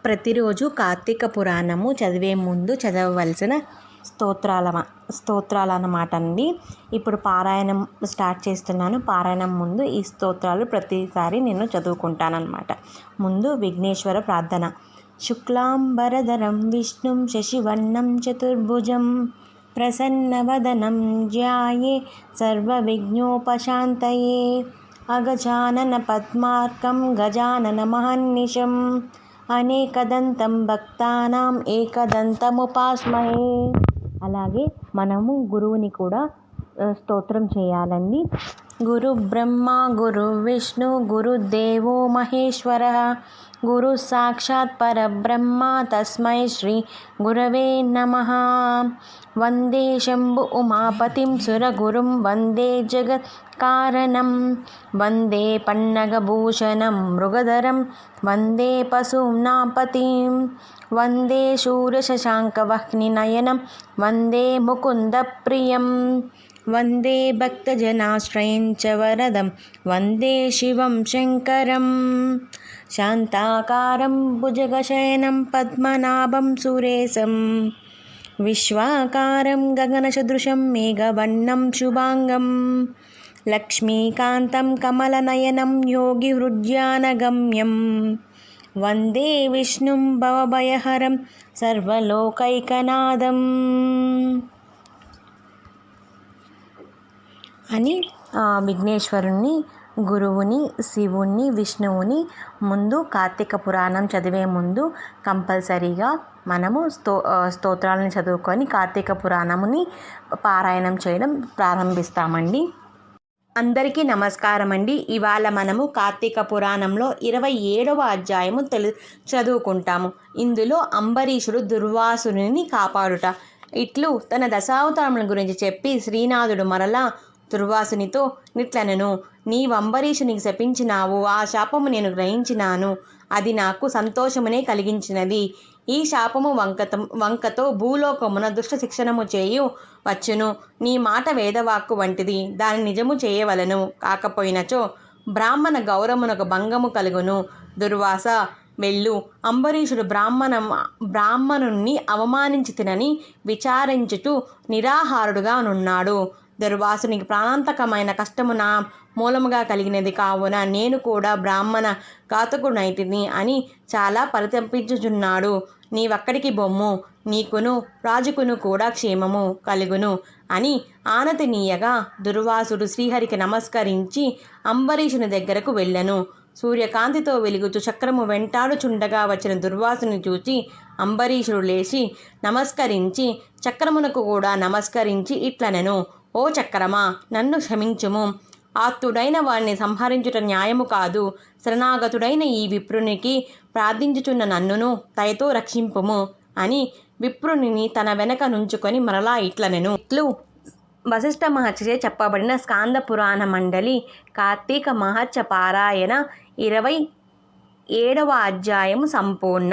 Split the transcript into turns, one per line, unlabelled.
ప్రతిరోజు కార్తీక పురాణము చదివే ముందు చదవవలసిన స్తోత్రాలన్నమాట అండి. ఇప్పుడు పారాయణం స్టార్ట్ చేస్తున్నాను. పారాయణం ముందు ఈ స్తోత్రాలు ప్రతిసారి నేను చదువుకుంటానన్నమాట. ముందు విఘ్నేశ్వర ప్రార్థన. శుక్లాంబరధరం విష్ణుం శశివర్ణం చతుర్భుజం ప్రసన్నవదనం ధ్యాయే సర్వవిఘ్నోపశాంతయే అగజానన పద్మార్కం గజానన మహర్నిశం అనేకదంతం భక్తానాం ఏకదంతముపాస్మహే. అలాగే మనము గురువుని కూడా స్తోత్రం చేయాలండి. గురు బ్రహ్మ గురు విష్ణు గురుదేవో మహేశ్వర గురు సాక్షాత్ పరబ్రహ్మ తస్మై శ్రీ గురవే నమః. వందే శంభు ఉమాపతిం సురగురుం వందే జగత్కారణం వందే పన్నగభూషణం మృగధరం వందే పశూనాపతిం వందే శూరశశాంకవహ్నినయనం వందే ముకుందప్రియం వందే భక్తజనాశ్రయం చ వరదం వందే శివం శంకరం. శాంతాకారం భుజగశయనం పద్మనాభం సురేశం విశ్వాకారం గగనసదృశం మేఘవర్ణం శుభాంగం లక్ష్మీకాంతం కమలనయనం యోగిహృద్యానగమ్యం వందే విష్ణుం భవభయహరం సర్వలోకైకనాథం అని విఘ్నేశ్వరుణ్ణి, గురువుని, శివుణ్ణి, విష్ణువుని ముందు కార్తీక పురాణం చదివే ముందు కంపల్సరీగా మనము స్తోత్రాలను చదువుకొని కార్తీక పురాణముని పారాయణం చేయడం ప్రారంభిస్తామండి. అందరికీ నమస్కారం అండి. ఇవాళ మనము కార్తీక పురాణంలో 27వ అధ్యాయము చదువుకుంటాము. ఇందులో అంబరీషుడు దుర్వాసుని కాపాడుట ఇట్లు తన దశావతారముల గురించి చెప్పి శ్రీనాథుడు మరలా దుర్వాసునితో నిట్లనెను. నీవంబరీషునికి శపించినావు, ఆ శాపము నేను గ్రహించినాను, అది నాకు సంతోషమునే కలిగించినది. ఈ శాపము వంకతో భూలోకమున దుష్ట శిక్షణము చేయు వచ్చును. నీ మాట వేదవాక్కు వంటిది, దాని నిజము చేయవలను. కాకపోయినచో బ్రాహ్మణ గౌరవమునకు భంగము కలుగును. దుర్వాస వెళ్ళు. అంబరీషుడు బ్రాహ్మణుణ్ణి అవమానించితినని విచారించుచు నిరాహారుడుగా నున్నాడు. దుర్వాసునికి ప్రాణాంతకమైన కష్టము నా మూలముగా కలిగినది కావున నేను కూడా బ్రాహ్మణ ఘాతకుడైతిని అని చాలా పరితపించుచున్నాడు. నీవక్కడికి బొమ్ము, నీకును రాజుకును కూడా క్షేమము కలుగును అని ఆనతినీయగా దుర్వాసుడు శ్రీహరికి నమస్కరించి అంబరీషుని దగ్గరకు వెళ్ళెను. సూర్యకాంతితో వెలుగుచు చక్రము వెంటాడుచుండగా వచ్చిన దుర్వాసుని చూచి అంబరీషుడు లేచి నమస్కరించి చక్రమునకు కూడా నమస్కరించి ఇట్లనెను. ఓ చక్రమా, నన్ను క్షమించుము. ఆత్తుడైన వాడిని సంహరించుట న్యాయము కాదు. శరణాగతుడైన ఈ విప్రునికి ప్రార్థించుచున్న నన్నును దయతో రక్షింపుము అని విప్రుని తన వెనక నుంచుకొని మరలా ఇట్లనెను. ఇట్లు వశిష్ఠ మహర్షిచే చెప్పబడిన స్కాంద పురాణ మండలి కార్తీక మహత్య పారాయణ 27వ అధ్యాయము సంపూర్ణ.